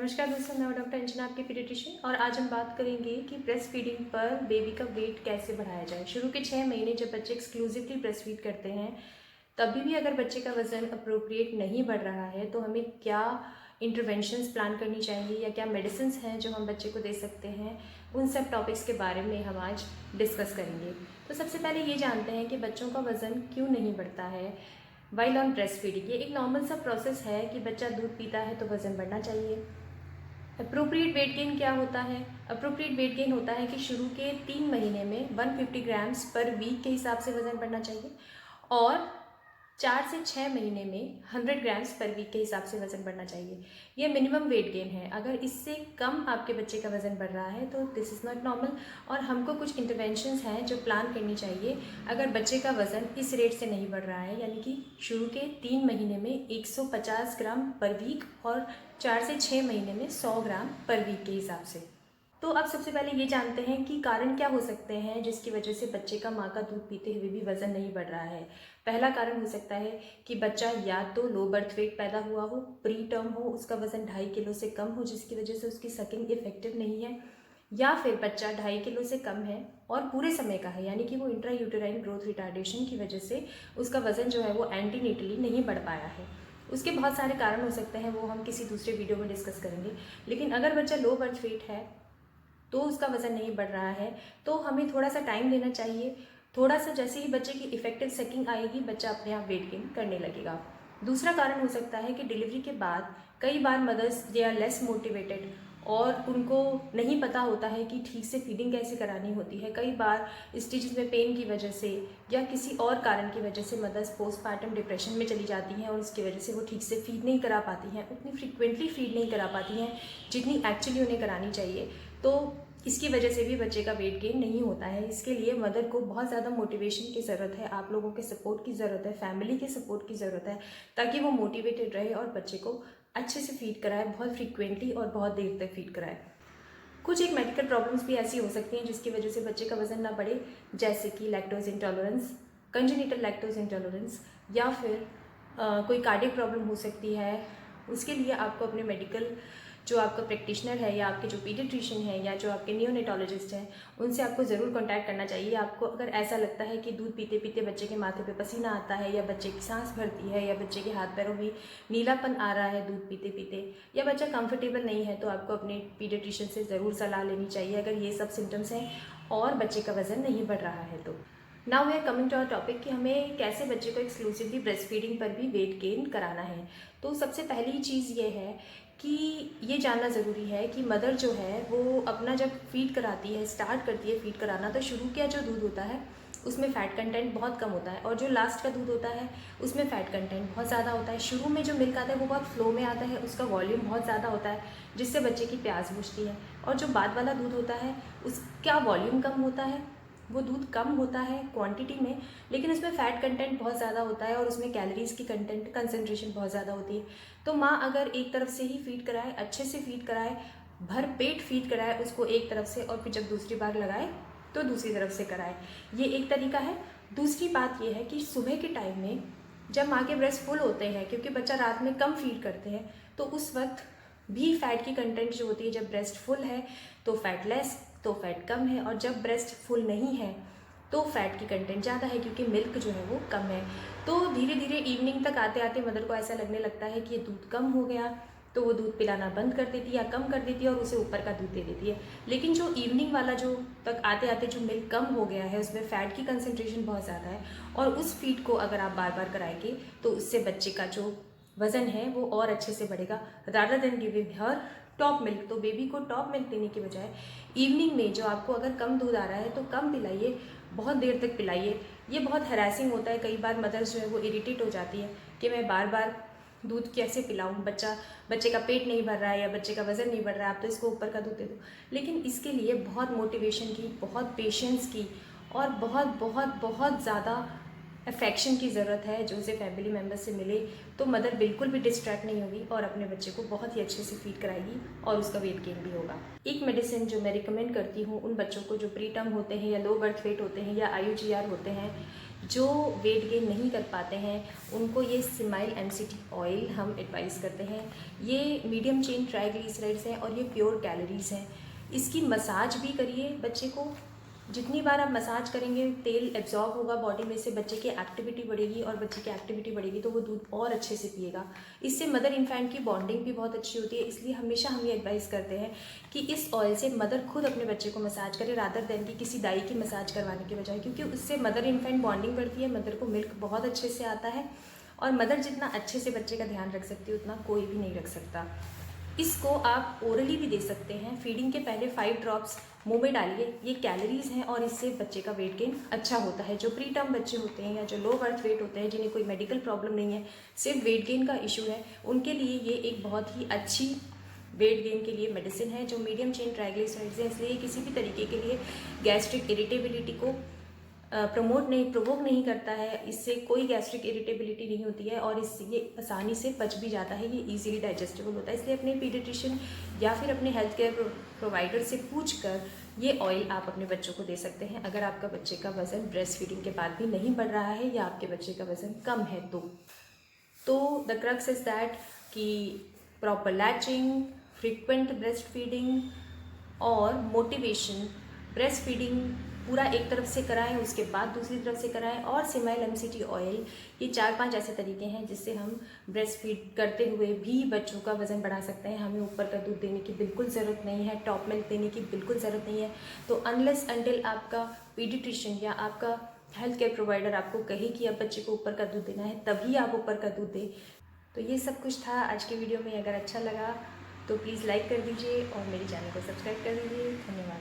नमस्कार दोस्तों, मैं डॉक्टर अंजना, आपकी पीडियाट्रिशियन। और आज हम बात करेंगे कि ब्रेस्ट फीडिंग पर बेबी का वेट कैसे बढ़ाया जाए। शुरू के 6 महीने जब बच्चे एक्सक्लूसिवली ब्रेस्ट फीड करते हैं, तभी भी अगर बच्चे का वजन अप्रोप्रिएट नहीं बढ़ रहा है तो हमें क्या इंटरवेंशंस प्लान करनी चाहिए या क्या मेडिसिन हैं जो हम बच्चे को दे सकते हैं, उन सब टॉपिक्स के बारे में हम आज डिस्कस करेंगे। तो सबसे पहले ये जानते हैं कि बच्चों का वज़न क्यों नहीं बढ़ता है वाइल ऑन ब्रेस्ट फीडिंग। ये एक नॉर्मल सा प्रोसेस है कि बच्चा दूध पीता है तो वज़न बढ़ना चाहिए। अप्रोप्रिएट वेट गेन क्या होता है? अप्रोप्रिएट वेट गेन होता है कि शुरू के 3 महीने में 150 ग्राम्स पर वीक के हिसाब से वज़न बढ़ना चाहिए और 4 से 6 महीने में 100 ग्राम्स पर वीक के हिसाब से वज़न बढ़ना चाहिए। ये मिनिमम वेट गेन है। अगर इससे कम आपके बच्चे का वज़न बढ़ रहा है तो दिस इज़ नॉट नॉर्मल और हमको कुछ इंटरवेंशंस हैं जो प्लान करनी चाहिए अगर बच्चे का वज़न इस रेट से नहीं बढ़ रहा है, यानी कि शुरू के 3 महीने में 150 ग्राम पर वीक और 4 से 6 महीने में 100 ग्राम पर वीक के हिसाब से। तो अब सबसे पहले ये जानते हैं कि कारण क्या हो सकते हैं जिसकी वजह से बच्चे का माँ का दूध पीते हुए भी वज़न नहीं बढ़ रहा है। पहला कारण हो सकता है कि बच्चा या तो लो बर्थ वेट पैदा हुआ हो, प्री टर्म हो, उसका वज़न 2.5 किलो से कम हो जिसकी वजह से उसकी सकिंग इफेक्टिव नहीं है, या फिर बच्चा 2.5 किलो से कम है और पूरे समय का है, यानी कि वो इंट्रा यूटेराइन ग्रोथ रिटार्डेशन की वजह से उसका वज़न जो है वो एंटीनेटली नहीं बढ़ पाया है। उसके बहुत सारे कारण हो सकते हैं, वो हम किसी दूसरे वीडियो में डिस्कस करेंगे। लेकिन अगर बच्चा लो बर्थ वेट है तो उसका वज़न नहीं बढ़ रहा है तो हमें थोड़ा सा टाइम देना चाहिए। थोड़ा सा जैसे ही बच्चे की इफेक्टिव सकिंग आएगी, बच्चा अपने आप वेट गेन करने लगेगा। दूसरा कारण हो सकता है कि डिलीवरी के बाद कई बार mothers they are less motivated और उनको नहीं पता होता है कि ठीक से फीडिंग कैसे करानी होती है। कई बार स्टिचेस में पेन की वजह से या किसी और कारण की वजह से मदर्स पोस्टपार्टम डिप्रेशन में चली जाती हैं और उसकी वजह से वो ठीक से फीड नहीं करा पाती हैं, उतनी फ्रीक्वेंटली फीड नहीं करा पाती हैं जितनी एक्चुअली उन्हें करानी चाहिए। तो इसकी वजह से भी बच्चे का वेट गेन नहीं होता है। इसके लिए मदर को बहुत ज़्यादा मोटिवेशन की ज़रूरत है, आप लोगों के सपोर्ट की ज़रूरत है, फैमिली के सपोर्ट की ज़रूरत है, ताकि वो मोटिवेटेड रहे और बच्चे को अच्छे से फीड कराए, बहुत फ्रीक्वेंटली और बहुत देर तक फीड कराए। कुछ एक मेडिकल प्रॉब्लम्स भी ऐसी हो सकती हैं जिसकी वजह से बच्चे का वज़न ना बढ़े, जैसे कि lactose intolerance, congenital lactose intolerance, या फिर कोई कार्डियक प्रॉब्लम हो सकती है। उसके लिए आपको अपने मेडिकल जो आपका प्रैक्टिशनर है या आपके जो पीडियाट्रिशियन है या जो आपके नियोनेटोलॉजिस्ट हैं, उनसे आपको ज़रूर कांटेक्ट करना चाहिए। आपको अगर ऐसा लगता है कि दूध पीते पीते बच्चे के माथे पे पसीना आता है, या बच्चे की सांस भरती है, या बच्चे के हाथ पैरों में नीलापन आ रहा है दूध पीते पीते, या बच्चा कंफर्टेबल नहीं है, तो आपको अपने पीडियाट्रिशियन से ज़रूर सलाह लेनी चाहिए अगर ये सब सिम्टम्स हैं और बच्चे का वज़न नहीं बढ़ रहा है तो। Now we are coming to our topic कि हमें कैसे बच्चे को एक्सक्लूसिवली ब्रेस्ट फीडिंग पर भी वेट गेन कराना है। तो सबसे पहली चीज़ ये है कि ये जानना ज़रूरी है कि मदर जो है वो अपना जब फीड कराती है, स्टार्ट करती है फीड कराना, तो शुरू का जो दूध होता है उसमें फ़ैट कंटेंट बहुत कम होता है और जो लास्ट का दूध होता है उसमें फ़ैट कंटेंट बहुत ज़्यादा होता है। शुरू में जो मिल्क आता है वो बहुत फ्लो में आता है, उसका वॉल्यूम बहुत ज़्यादा होता है जिससे बच्चे की प्यास बुझती है, और जो बाद वाला दूध होता है उसका वॉल्यूम कम होता है, वो दूध कम होता है क्वांटिटी में, लेकिन उसमें फ़ैट कंटेंट बहुत ज़्यादा होता है और उसमें कैलोरीज़ की कंसंट्रेशन बहुत ज़्यादा होती है। तो माँ अगर एक तरफ से ही फीड कराए, अच्छे से फीड कराए, भर पेट फीड कराए उसको एक तरफ से, और फिर जब दूसरी बार लगाए तो दूसरी तरफ से कराए, ये एक तरीका है। दूसरी बात ये है कि सुबह के टाइम में जब माँ के ब्रेस्ट फुल होते हैं, क्योंकि बच्चा रात में कम फीड करते हैं, तो उस वक्त भी फ़ैट की कंटेंट जो होती है, जब ब्रेस्ट फुल है तो फ़ैट लेस, तो फ़ैट कम है, और जब ब्रेस्ट फुल नहीं है तो फ़ैट की कंटेंट ज़्यादा है क्योंकि मिल्क जो है वो कम है। तो धीरे धीरे इवनिंग तक आते आते मदर को ऐसा लगने लगता है कि ये दूध कम हो गया, तो वो दूध पिलाना बंद कर देती है या कम कर देती है और उसे ऊपर का दूध दे देती है। लेकिन जो इवनिंग वाला जो तक आते आते जो मिल्क कम हो गया है उसमें फ़ैट की कंसनट्रेशन बहुत ज़्यादा है, और उस फीड को अगर आप बार बार कराएंगे तो उससे बच्चे का जो वज़न है वो और अच्छे से बढ़ेगा, rather than giving her top milk. तो बेबी को टॉप मिल्क देने की बजाय इवनिंग में जो आपको अगर कम दूध आ रहा है तो कम पिलाइए, बहुत देर तक पिलाइए। ये बहुत हैरेसिंग होता है, कई बार मदर्स जो है वो इरिटेट हो जाती है कि मैं बार बार दूध कैसे पिलाऊं, बच्चे का पेट नहीं भर रहा है या बच्चे का वज़न नहीं बढ़ रहा है, आप तो इसको ऊपर का दूध दे दो। लेकिन इसके लिए बहुत मोटिवेशन की, बहुत पेशेंस की और बहुत बहुत बहुत ज़्यादा अफेक्शन की ज़रूरत है जो उसे फैमिली मेम्बर से मिले, तो मदर बिल्कुल भी डिस्ट्रैक्ट नहीं होगी और अपने बच्चे को बहुत ही अच्छे से फीड कराएगी और उसका वेट गेन भी होगा। एक मेडिसिन जो मैं रिकमेंड करती हूँ उन बच्चों को जो प्री टर्म होते हैं या लो बर्थ वेट होते हैं या IUGR होते हैं, जो वेट गेन नहीं कर पाते हैं उनको ये स्माइल MCT ऑयल हम एडवाइस करते हैं। ये मीडियम चेन ट्राइग्लिसराइड्स हैं और ये प्योर कैलोरीज़ हैं। इसकी मसाज भी करिए बच्चे को, जितनी बार आप मसाज करेंगे तेल एब्जॉर्ब होगा बॉडी में से, बच्चे की एक्टिविटी बढ़ेगी और बच्चे की एक्टिविटी बढ़ेगी तो वो दूध और अच्छे से पिएगा। इससे मदर इन्फेंट की बॉन्डिंग भी बहुत अच्छी होती है। इसलिए हमेशा हम ये एडवाइस करते हैं कि इस ऑयल से मदर खुद अपने बच्चे को मसाज करे रादर देन कि किसी दाई की मसाज करवाने के बजाय, क्योंकि उससे मदर इन्फेंट बॉन्डिंग बढ़ती है, मदर को मिल्क बहुत अच्छे से आता है और मदर जितना अच्छे से बच्चे का ध्यान रख सकती है उतना कोई भी नहीं रख सकता। इसको आप ओरली भी दे सकते हैं। फीडिंग के पहले 5 ड्रॉप्स मुंह में डालिए। ये कैलोरीज़ हैं और इससे बच्चे का वेट गेन अच्छा होता है। जो प्री टर्म बच्चे होते हैं या जो लो बर्थ वेट होते हैं, जिन्हें कोई मेडिकल प्रॉब्लम नहीं है, सिर्फ वेट गेन का इशू है, उनके लिए ये एक बहुत ही अच्छी वेट गेन के लिए मेडिसिन है जो मीडियम चेन ट्राइग्लिसराइड्स है। इसलिए किसी भी तरीके के लिए गैस्ट्रिक इरिटेबिलिटी को प्रोवोक नहीं करता है। इससे कोई गैस्ट्रिक इरिटेबिलिटी नहीं होती है और इससे ये आसानी से पच भी जाता है, ये इजीली डाइजेस्टेबल होता है। इसलिए अपने पीडियाट्रिशियन या फिर अपने हेल्थ केयर प्रोवाइडर से पूछकर ये ऑयल आप अपने बच्चों को दे सकते हैं अगर आपका बच्चे का वज़न ब्रेस्ट फीडिंग के बाद भी नहीं बढ़ रहा है या आपके बच्चे का वज़न कम है तो द क्रक्स इज़ दैट कि proper latching, frequent breast feeding और मोटिवेशन। ब्रेस्ट फीडिंग पूरा एक तरफ से कराएं, उसके बाद दूसरी तरफ से कराएं और स्माइल MCT ऑयल, ये 4-5 ऐसे तरीके हैं जिससे हम ब्रेस्ट फीड करते हुए भी बच्चों का वज़न बढ़ा सकते हैं। हमें ऊपर का दूध देने की बिल्कुल ज़रूरत नहीं है, टॉप मिल्क देने की बिल्कुल ज़रूरत नहीं है। तो अनलेस अनटिल आपका पीडियाट्रिशियन या आपका हेल्थ केयर प्रोवाइडर आपको कहे कि अब बच्चे को ऊपर का दूध देना है, तभी आप ऊपर का दूध दें। तो ये सब कुछ था आज के वीडियो में। अगर अच्छा लगा तो प्लीज़ लाइक कर दीजिए और मेरे चैनल को सब्सक्राइब कर दीजिए। धन्यवाद।